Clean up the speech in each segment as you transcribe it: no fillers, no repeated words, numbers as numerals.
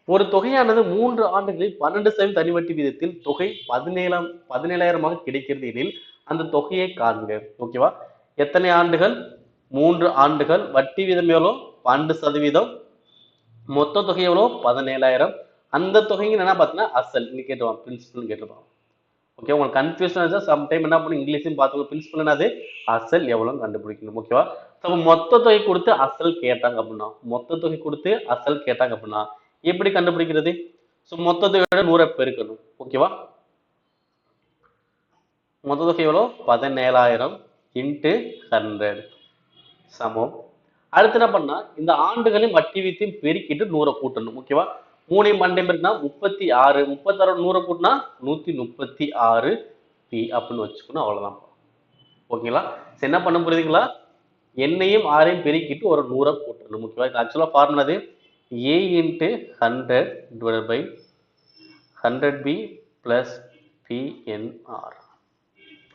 ஒரு தொகையானது 3 ஆண்டுகளில் 12% தனி வட்டி வீதத்தில் தொகை 17,000 கிடைக்கிறது எனில் அந்த தொகையை காண்க. ஓகேவா? எத்தனை ஆண்டுகள்? 3 ஆண்டுகள். வட்டி வீதம் எவ்வளோ? 12%. மொத்த தொகை எவ்வளோ? 17,000. அந்த தொகைங்க என்ன பார்த்தீங்கன்னா அசல் இங்க கேட்டுவாங்க, பிரின்சிபல் கேட்டுருப்பாங்க. ஓகே, உங்களுக்கு கன்ஃபியூஷன் ஆச்சா சம்டைம் என்ன பண்ணும் இங்கிலீஷும் பார்த்துக்கோ. பிரின்சிபல் என்னது? அசல் எவ்வளோன்னு கண்டுபிடிக்கணும். ஓகேவா? அப்போ மொத்த தொகை கொடுத்து அசல் கேட்டாங்க அப்படின்னா, மொத்த தொகை கொடுத்து அசல் கேட்டாங்க அப்படின்னா எப்படி கண்டுபிடிக்கிறது? ஸோ மொத்த தொகையோட 100 பெருக்கணும். ஓகேவா? மொத்த தொகை எவ்வளோ? 17,000 இன்ட்டு 100 சமம். அடுத்து என்ன பண்ணா இந்த ஆண்டுகளையும் வட்டி வீதத்தையும் பெருக்கிட்டு 100 கூட்டணும். ஓகேவா? 3 மண்டை பெருக்கினா 36. 36 100 கூட்டினா 136 பி அப்படின்னு வச்சுக்கணும். அவ்வளவுதான். ஓகேங்களா? என்ன பண்ண புரியுதுங்களா? எண்ணையும் ஆரையும் பெருக்கிட்டு ஒரு 100 கூட்டணும். ஓகேவா? ஆக்சுவலா ஃபார்முலா அது a into 100 divide by 100b plus BNR.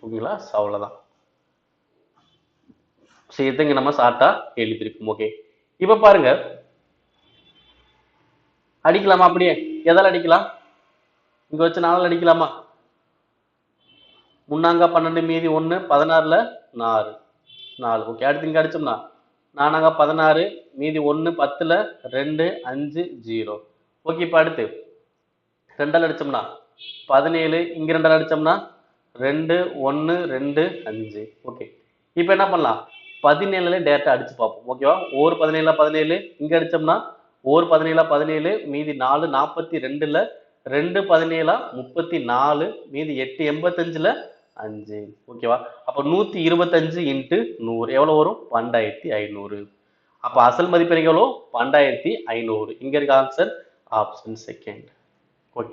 ஓகேங்களா? அவ்வளவுதான். இதுங்க நம்ம ஷார்ட்டா எழுதிருக்கோம். ஓகே, இப்ப பாருங்க, அடிக்கலாமா? அப்படியே எதால அடிக்கலாம்? இங்க வச்சு 4 அடிக்கலாமா? முன்னாங்க 12 மீதி 1 16ல 4 4. ஓகே, அடுத்து இங்க அடிச்சோம்னா 4ங்க 16 மீதி 1 10ல 2 5 0. ஓகே, இப்ப அடுத்து 2ஆல அடிச்சோம்னா 17. இங்க 2ஆல அடிச்சோம்னா 2 1 2 5. ஓகே, இப்ப என்ன பண்ணலாம்? 17ல டேரக்டா அடிச்சு பார்ப்போம். ஓகேவா? ஒரு 17ல 17 இங்க அடிச்சோம்னா ஒரு 17ல 17 மீதி 4 42ல 2 17 34 மீதி 8 85ல 5. ஓகேவா? அப்ப 125 இன்ட்டு 100 எவ்வளவு வரும்? 2500. அப்ப அசல் மதிப்பு எவ்வளோ? 2500. இங்க இருக்க ஆன்சர் ஆப்ஷன் செகண்ட்.